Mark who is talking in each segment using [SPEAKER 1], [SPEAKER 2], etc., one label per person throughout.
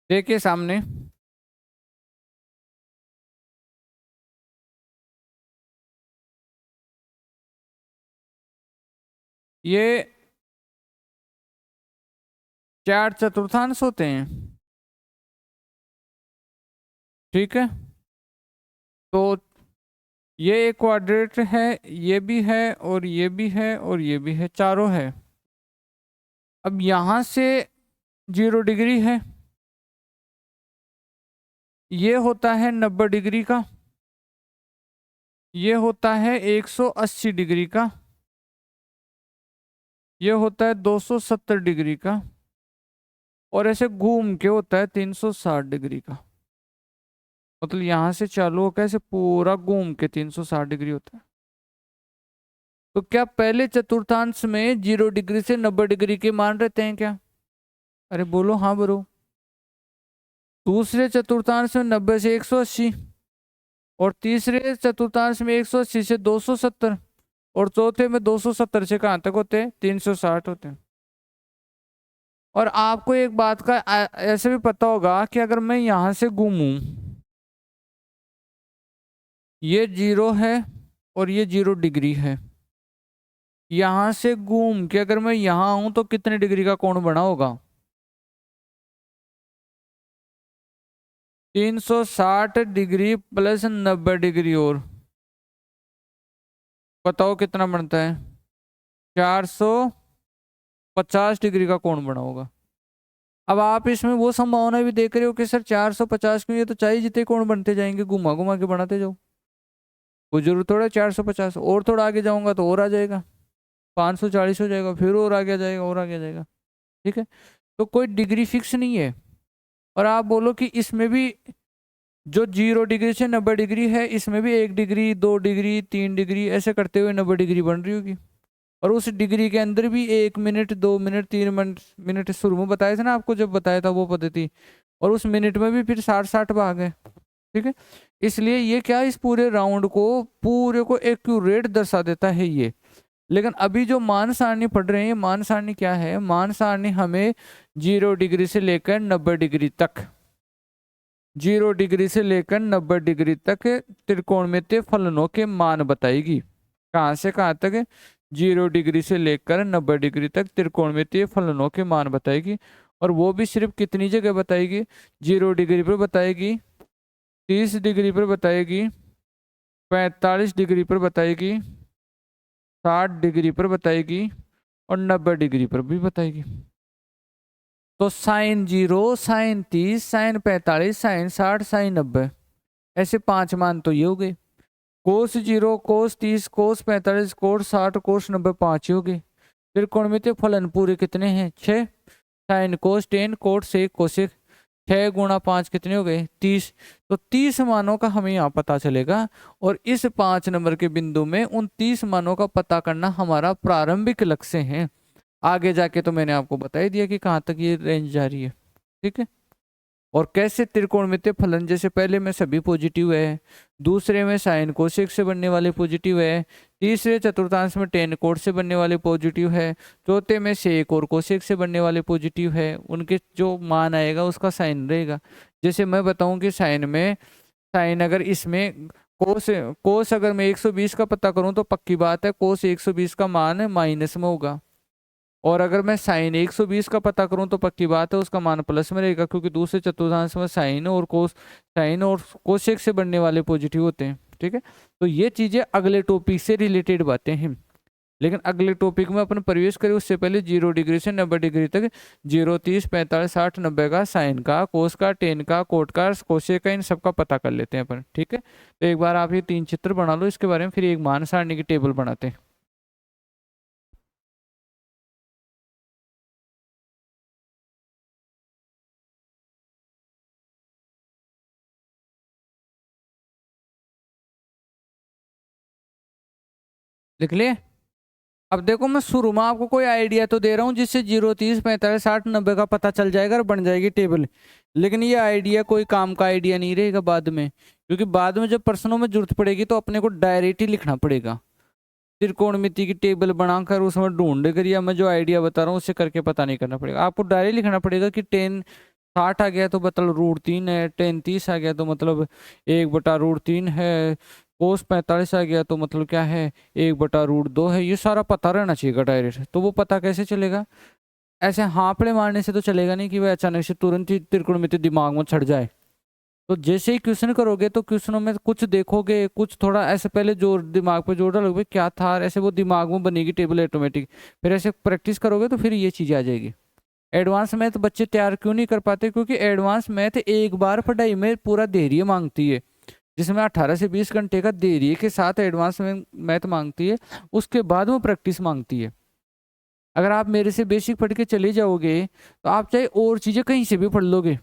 [SPEAKER 1] देखिए सामने, ये 4 चतुर्थांश होते हैं, ठीक है। तो ये एक क्वाड्रेट है, ये भी है और ये भी है और ये भी है, चारों है। अब यहां से 0 डिग्री है, ये होता है 90 डिग्री का, ये होता है 180 डिग्री का, ये होता है 270 डिग्री का, और ऐसे घूम के होता है 360 डिग्री का। मतलब यहां से चालू होकर ऐसे पूरा घूम के 360 डिग्री होता है। तो क्या पहले चतुर्थांश में 0 डिग्री से 90 डिग्री के मान रहते हैं क्या? अरे बोलो हाँ ब्रो। दूसरे चतुर्थांश में 90 से 180, और तीसरे चतुर्थांश में 180 से 270, और चौथे में 270 से कहां तक होते हैं? 360 होते हैं। और आपको एक बात का ऐसे भी पता होगा कि अगर मैं यहां से घूमूं, ये 0 है और ये 0 डिग्री है, यहां से घूम के अगर मैं यहां आऊं तो कितने डिग्री का कोण बना होगा? 360 डिग्री प्लस 90 डिग्री, और बताओ कितना बनता है? 450 डिग्री का कोण बना होगा। अब आप इसमें वो संभावना भी देख रहे हो कि सर 450 क्यों, ये तो चाहिए जितने कोण बनते जाएंगे, घुमा घुमा के बनाते जाओ। कोई जरूरत थोड़ा है 450, और थोड़ा आगे जाऊंगा तो और आ जाएगा, 540 हो जाएगा, फिर और आगे जाएगा, और आगे जाएगा, ठीक है। तो कोई डिग्री फिक्स नहीं है। और आप बोलो कि इसमें भी जो 0 डिग्री से 90 डिग्री है, इसमें भी 1 डिग्री, 2 डिग्री, 3 डिग्री ऐसे करते हुए 90 डिग्री बन रही होगी। और उस डिग्री के अंदर भी 1 मिनट, 2 मिनट, 3 मिनट, मिनट शुरू में बताए थे ना आपको, जब बताया था वो पद्धति, और उस मिनट में भी फिर 60-60 भाग है, ठीक है। इसलिए ये क्या, इस पूरे राउंड को, पूरे को एक्यूरेट दर्शा देता है ये। लेकिन अभी जो मान सारणी पढ़ रहे हैं, मान सारणी क्या है? मान सारणी हमें 0 डिग्री से लेकर 90 डिग्री तक, 0 डिग्री से लेकर 90 डिग्री तक त्रिकोणमितीय फलनों के मान बताएगी। कहाँ से कहाँ तक? 0 डिग्री से लेकर 90 डिग्री तक त्रिकोणमितीय फलनों के मान बताएगी। और वो भी सिर्फ कितनी जगह बताएगी? 0 डिग्री पर बताएगी, 30 डिग्री पर बताएगी, 45 डिग्री पर बताएगी, 60 डिग्री पर बताएगी, और 90 डिग्री पर भी बताएगी। तो sine 0, sine 30, sine 45, sine 60, sine 90, ऐसे 5 मान तो ये हो गए। कोस 0, कोस 30, कोस 45, कोस 60, कोस 90, 5 ही हो गए। त्रिकोणमितीय फलन पूरे कितने हैं? 6। साइन कोस 10, कोस 1, कोसेक, 6 गुणा 5 कितने हो गए? 30। तो 30 मानों का हमें यहाँ पता चलेगा, और इस 5 नंबर के बिंदु में उन 30 मानों का पता करना हमारा प्रारंभिक लक्ष्य है। आगे जाके तो मैंने आपको बता ही दिया कि कहाँ तक ये रेंज जा रही है, ठीक है। और कैसे त्रिकोणमितीय फलन, जैसे पहले में सभी पॉजिटिव है, दूसरे में साइन कोसेक से बनने वाले पॉजिटिव है, तीसरे चतुर्थांश में टेन कोट से बनने वाले पॉजिटिव है, चौथे में सेक और कोसेक से बनने वाले पॉजिटिव है, उनके जो मान आएगा उसका साइन रहेगा। जैसे मैं बताऊं कि साइन में, साइन अगर इसमें कोस, कोस अगर मैं 120 का पता करूं तो पक्की बात है कोस 120 का मान माइनस में होगा। और अगर मैं साइन 120 का पता करूं तो पक्की बात है उसका मान प्लस में रहेगा, क्योंकि दूसरे चतुर्थांश में साइन और कोस, साइन और कोसेक से बनने वाले पॉजिटिव होते हैं, ठीक है। तो ये चीजें अगले टॉपिक से रिलेटेड बातें हैं। लेकिन अगले टॉपिक में अपन प्रवेश करें उससे पहले 0 डिग्री से 90 डिग्री तक 0, 30, 45, 60, 90 का, साइन का, कोस का, टेन का, कोट का, कोसेक का, इन सबका पता कर लेते हैं अपन, ठीक है। तो एक बार आप ये 3 चित्र बना लो, इसके बारे में फिर एक मान सारणी की टेबल बनाते हैं। लिख ले। अब देखो मैं शुरू में आपको कोई आइडिया तो दे रहा हूँ जिससे 0, 30, 45, 60, 90 का पता चल जाएगा और बन जाएगी टेबल। लेकिन ये आइडिया कोई काम का आइडिया नहीं रहेगा बाद में, क्योंकि बाद में जब प्रश्नों में जरूरत पड़ेगी तो अपने को डायरेक्ट ही लिखना पड़ेगा। त्रिकोणमिति की टेबल बनाकर उसमें ढूंढ कर, या मैं जो आइडिया बता रहा हूँ उससे करके पता नहीं करना पड़ेगा। आपको डायरेक्ट लिखना पड़ेगा कि 10 60 आ गया तो मतलब √3 है, tan 30 आ गया तो मतलब 1/√3 है, cos 45 आ गया तो मतलब क्या है 1/√2 है। ये सारा पता रहना चाहिए डायरेक्ट। तो वो पता कैसे चलेगा? ऐसे हाँपड़े मारने से तो चलेगा नहीं कि वह अचानक से तुरंत ही त्रिकोणमिति दिमाग में चढ़ जाए। तो जैसे ही क्वेश्चन करोगे तो क्वेश्चनों में कुछ देखोगे, कुछ थोड़ा ऐसे पहले जोर दिमाग पे जोर डालोगे क्या था, ऐसे वो दिमाग में बनेगी टेबल ऑटोमेटिक। फिर ऐसे प्रैक्टिस करोगे तो फिर ये चीजें आ जाएगी। एडवांस मैथ बच्चे तैयार क्यों नहीं कर पाते? क्योंकि एडवांस मैथ एक बार पढ़ाई में पूरा धैर्य मांगती है, जिसमें 18 से 20 घंटे का धैर्य के साथ एडवांस मैथ मांगती है। उसके बाद वो प्रैक्टिस मांगती है। अगर आप मेरे से बेसिक पढ़ के चले जाओगे तो आप चाहे और चीजें कहीं से भी पढ़ लोगे,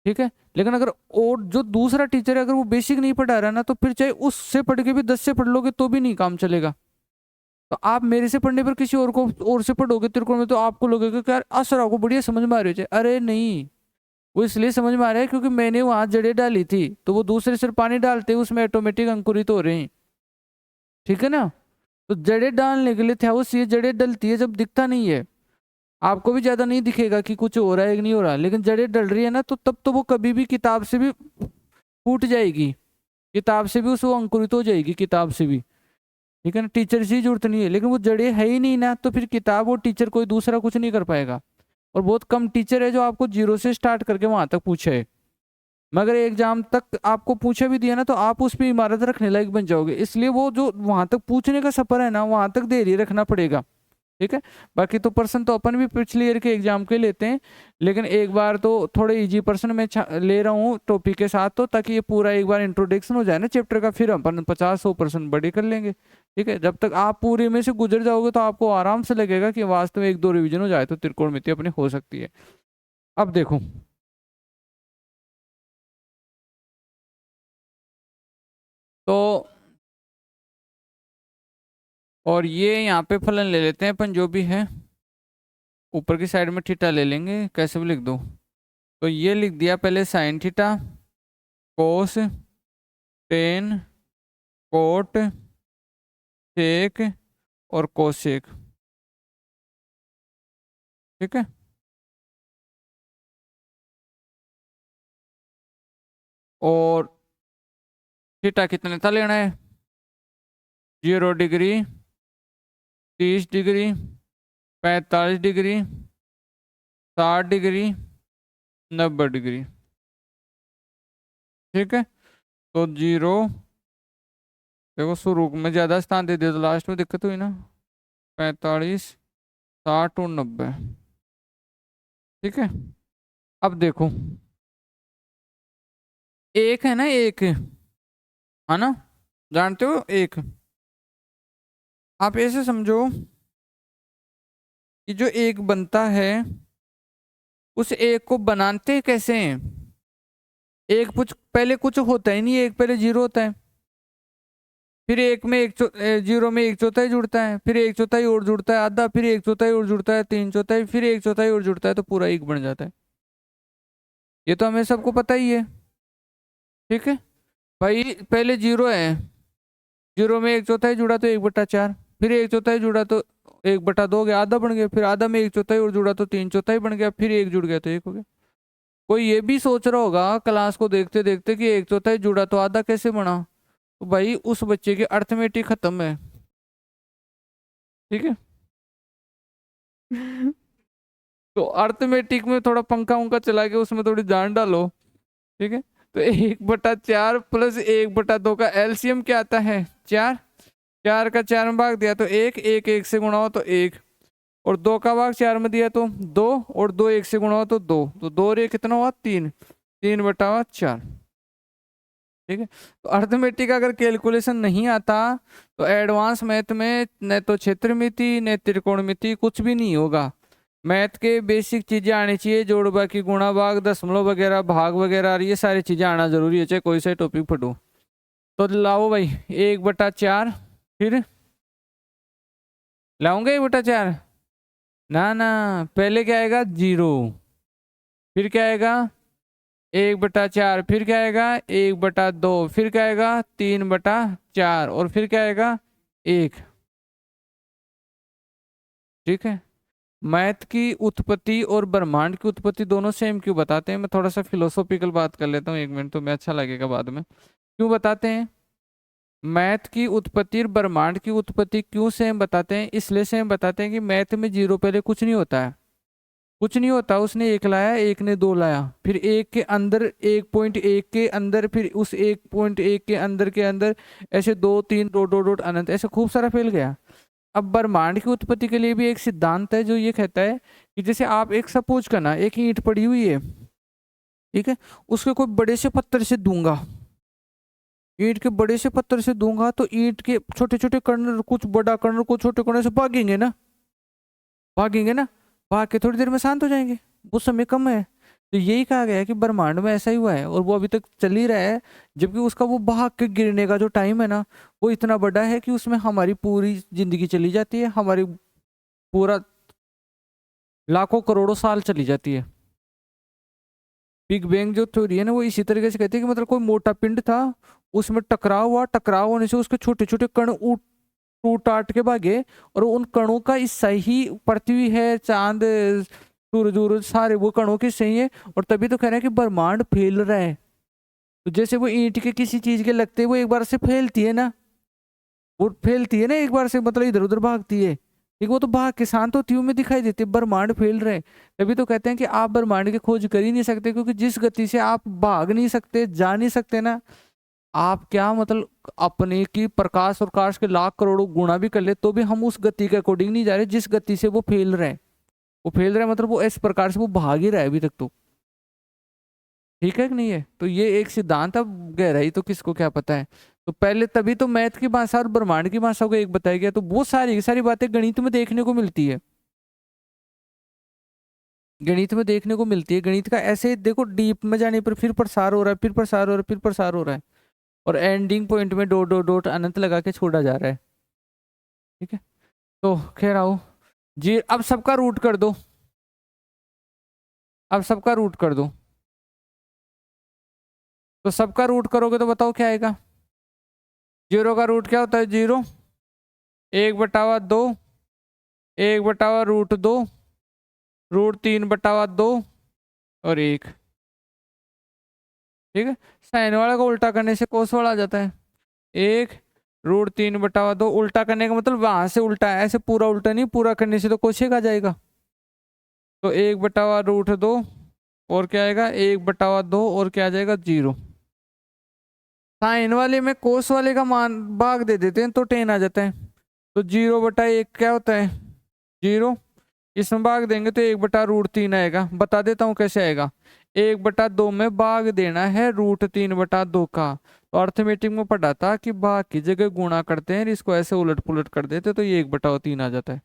[SPEAKER 1] ठीक है। लेकिन अगर और जो दूसरा टीचर है अगर वो बेसिक नहीं पढ़ा रहा ना, तो फिर चाहे उससे पढ़ के भी 10 से पढ़ लोगे तो भी नहीं काम चलेगा। तो आप मेरे से पढ़ने पर किसी और को और से पढ़ोगे त्रिकोण में, तो आपको लगेगा कि यार असरा को बढ़िया समझ में आ रही है। अरे नहीं, वो इसलिए समझ में आ रहा है क्योंकि मैंने वहां जड़ें डाली थी, तो वो दूसरे सिर पानी डालते उसमें ऑटोमेटिक अंकुरित हो रहे हैं, ठीक है ना। तो जड़ें डालने के लिए था उस, ये जड़ें डलती है जब दिखता नहीं है, आपको भी ज्यादा नहीं दिखेगा कि कुछ हो रहा है कि नहीं हो रहा, लेकिन जड़ें डल रही है ना, तो तब तो वो कभी भी किताब से भी फूट जाएगी, किताब से भी उस वो अंकुरित हो जाएगी, किताब से भी, ठीक है ना। टीचर से ही जरूरत नहीं है, लेकिन वो जड़ें है ही नहीं ना, तो फिर किताब और टीचर कोई दूसरा कुछ नहीं कर पाएगा। और बहुत कम टीचर है जो आपको 0 से स्टार्ट करके वहां तक पूछे है। मगर एग्जाम तक आपको पूछे भी दिया ना, तो आप उस पर इमारत रखने लायक बन जाओगे। इसलिए वो जो वहां तक पूछने का सफर है ना, वहां तक धैर्य रखना पड़ेगा, ठीक है। बाकी तो पर्सन तो अपन भी पिछले ईयर के एग्जाम के लेते हैं, लेकिन एक बार तो थोड़े इजी पर्सन में ले रहा हूँ टॉपिक के साथ, तो ताकि ये पूरा एक बार इंट्रोडक्शन हो जाए ना चैप्टर का, फिर अपन 50-100% बड़े कर लेंगे, ठीक है। जब तक आप पूरे में से गुजर जाओगे तो आपको आराम से लगेगा कि वास्तव में 1-2 रिवीजन हो जाए तो त्रिकोणमिति अपनी हो सकती है। अब देखो, तो और ये यहाँ पे फलन ले लेते हैं अपन जो भी है, ऊपर की साइड में थीटा ले लेंगे, कैसे भी लिख दो। तो ये लिख दिया पहले साइन थीटा, कोस, टेन, कोट, सेक और कोसेक, ठीक है। और थीटा कितने था लेना है? 0 degree, 30 degree, 45 degree, 60 degree, 90 degree, ठीक है। तो 0, देखो शुरू में ज्यादा स्थान दे दिया तो लास्ट में दिक्कत हुई ना, 45, 60 और 90, ठीक है। अब देखो, एक है ना, एक है ना, जानते हो एक, आप ऐसे समझो कि जो एक बनता है उस एक को बनाते कैसे हैं? एक कुछ पहले कुछ होता ही नहीं, एक पहले 0 होता है, फिर एक में 0 में 1/4 जुड़ता है, फिर 1/4 और जुड़ता है आधा, फिर 1/4 और जुड़ता है 3/4, फिर 1/4 और जुड़ता है तो पूरा एक बन जाता है। ये तो हमें सबको पता ही है, ठीक है भाई। पहले 0 है, 0 में 1/4 जुड़ा तो 1/4, फिर 1/4 जुड़ा तो 1/2 हो गया, आधा बन गया, फिर आधा में 1/4 और जुड़ा तो 3/4 बन गया, फिर एक जुड़ गया तो एक हो गया। कोई ये भी सोच रहा होगा क्लास को देखते देखते कि 1/4 जुड़ा तो आधा कैसे बना, तो भाई उस बच्चे की अर्थमेटिक खत्म है, ठीक है। तो अर्थमेटिक में थोड़ा पंखा उंखा चला के उसमें थोड़ी जान डालो, ठीक है। तो 1/4 प्लस 1/2 का एलसीएम क्या आता है? 4, 4 का 4 में भाग दिया तो 1, 1 1 से गुणा हो तो 1, और 2 का भाग 4 में दिया तो 2, और 2 1 से गुणा हो तो 2, तो 2 रे कितना हुआ? 3, 3/4, ठीक है। तो अर्थमेटिक अगर कैलकुलेशन नहीं आता तो एडवांस मैथ में न तो क्षेत्रमिति न त्रिकोणमिति कुछ भी नहीं होगा। मैथ के बेसिक चीजें आनी चाहिए, जोड़ बाकी गुणा भाग दशमलव वगैरह भाग वगैरह, ये सारी चीजें आना जरूरी है चाहे कोई सा टॉपिक पढ़ो। तो लाओ भाई 1/4, फिर लाऊंगे 1/4, ना ना, पहले क्या आएगा? 0, फिर क्या आएगा? 1/4, फिर क्या आएगा? 1/2, फिर क्या आएगा? 3/4, और फिर क्या आएगा? 1, ठीक है। मैथ की उत्पत्ति और ब्रह्मांड की उत्पत्ति दोनों सेम क्यों बताते हैं? मैं थोड़ा सा फिलोसॉफिकल बात कर लेता हूँ, 1 मिनट, तो मैं अच्छा लगेगा बाद में। क्यों बताते हैं मैथ की उत्पत्ति और ब्रह्मांड की उत्पत्ति क्यों सेम बताते हैं? इसलिए सेम बताते हैं कि मैथ में जीरो पहले कुछ नहीं होता है, कुछ नहीं होता। उसने एक लाया, एक ने दो लाया, फिर एक के अंदर 1.1 के अंदर, फिर उस 1.1 के अंदर ऐसे 2 3 डॉट डॉट डॉट अनंत, ऐसे खूब सारा फैल गया। अब ब्रह्मांड की उत्पत्ति के लिए भी एक सिद्धांत है जो ये कहता है कि जैसे आप एक सपोज करना, एक ईंट पड़ी हुई है, ठीक है, उसके कोई बड़े से पत्थर से दूंगा, ईंट के बड़े से पत्थर से दूंगा तो ईंट के छोटे छोटे कण, कुछ बड़ा कण को छोटे कणों से भागेंगे ना, भागेंगे ना, भाग के थोड़ी देर में शांत हो जाएंगे, वो समय कम है। तो यही कहा गया है कि ब्रह्मांड में ऐसा ही हुआ है और वो अभी तक चल ही रहा है, जबकि उसका वो भाग के गिरने का जो टाइम है ना, वो इतना बड़ा है कि उसमें हमारी पूरी जिंदगी चली जाती है, हमारी पूरा लाखों करोड़ों साल चली जाती है। बिग बैंग जो थ्योरी है ना, वो इसी तरीके से कहती है कि मतलब कोई मोटा पिंड था, उसमें टकराव हुआ, टकराव होने से उसके छोटे छोटे कण टूट टाट के भागे, और उन कणों का हिस्सा ही पृथ्वी है, चांद, सूरज सूरज सारे वो कणों के सही है। और तभी तो कह रहे हैं कि ब्रह्मांड फैल रहा है। तो जैसे वो ईंट के किसी चीज के लगते, वो एक बार से फैलती है ना, वो फैलती है ना एक बार से, मतलब इधर उधर भागती है, ठीक, वो तो भाग के शांत होती हुई में दिखाई देती है, ब्रह्मांड फैल रहे। तभी तो कहते हैं कि आप ब्रह्मांड की खोज कर ही नहीं सकते, क्योंकि जिस गति से आप भाग नहीं सकते, जा नहीं सकते ना, आप क्या मतलब अपने की प्रकाश और काश के लाख करोड़ों गुना भी कर ले तो भी हम उस गति के अकॉर्डिंग नहीं जा रहे जिस गति से वो फैल रहे हैं। वो फैल रहा है मतलब वो इस प्रकार से वो भाग ही रहा है अभी तक तो, ठीक है कि नहीं है? तो ये एक सिद्धांत, अब गहराई तो किसको क्या पता है। तो पहले तभी तो मैथ की भाषा और ब्रह्मांड की भाषा को एक बताया गया। तो बहुत सारी सारी बातें गणित में देखने को मिलती है, गणित में देखने को मिलती है। गणित का ऐसे देखो डीप में जाने पर फिर प्रसार हो रहा है, फिर प्रसार हो रहा है, फिर प्रसार हो रहा है, और एंडिंग पॉइंट में डॉट डॉट डॉट अनंत लगा के छोड़ा जा रहा है, ठीक है। तो खैर आओ जी, अब सबका रूट कर दो, अब सबका रूट कर दो। तो सबका रूट करोगे तो बताओ क्या आएगा? जीरो का रूट क्या होता है? जीरो, 1/2, 1/√2, √3/2 और 1, ठीक है। साइन वाला को उल्टा करने से कोस वाला आ जाता है। 1 √3/2, उल्टा करने का मतलब वहां से उल्टा है, ऐसे पूरा उल्टा नहीं, पूरा करने से तो कोशेक आ जाएगा। तो 1/√2 और क्या आएगा? 1/2 और क्या आ जाएगा? 0। साइन वाले में कोस वाले का मान भाग दे देते हैं तो 10 आ जाता है। तो 0/1 क्या होता है? 0। इसमें भाग देंगे तो 1/√3 आएगा। बता देता हूँ कैसे आएगा। 1/2 में भाग देना है √3/2 का। तो अर्थमेटिक में पढ़ा था कि भाग की जगह गुणा करते हैं, इसको ऐसे उलट पुलट कर देते तो ये 1/3 आ जाता है।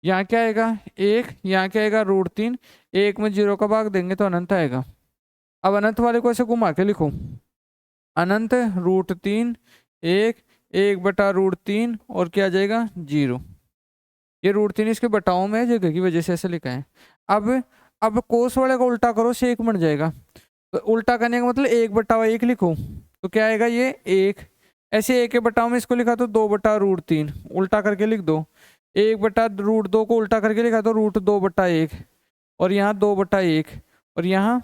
[SPEAKER 1] यहाँ क्या आएगा? 1, यहाँ क्या आएगा? √3। 1 में 0 का भाग देंगे तो अनंत आएगा। अब अनंत वाले को ऐसे घुमा के लिखो, अनंत √3, 1, 1/√3 और क्या आ जाएगा? 0। ये √3 इसके बटाओं में जगह की वजह से ऐसे लिखा है। अब कोस वाले का उल्टा करो, सेक बन जाएगा। तो उल्टा करने का मतलब 1/1 लिखो तो क्या आएगा? ये 1। ऐसे 1 के बटाओ में इसको लिखा तो 2/√3, उल्टा करके लिख दो। 1/√2 को उल्टा करके लिखा तो √2/1 और यहाँ 2/1 और यहाँ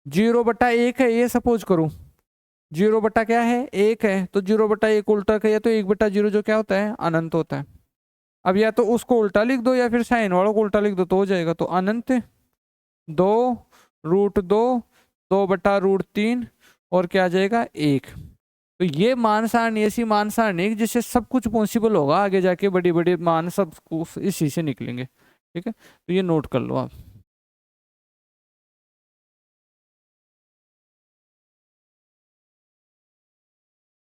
[SPEAKER 1] 0/1 है, ये सपोज करो। 0 बटा क्या है? 1 है, तो 0/1 उल्टा किया तो 1/0 जो क्या होता है? अनंत होता है। अब या तो उसको उल्टा लिख दो या फिर साइन वालों को उल्टा लिख दो तो हो जाएगा। तो अनंत 2√2, 2/√3 और क्या आ जाएगा? 1। तो ये मान सारणी, ऐसी मान सारणी जिससे सब कुछ पॉसिबल होगा, आगे जाके बड़े बड़े मान सब इसी से निकलेंगे, ठीक है। तो ये नोट कर लो आप।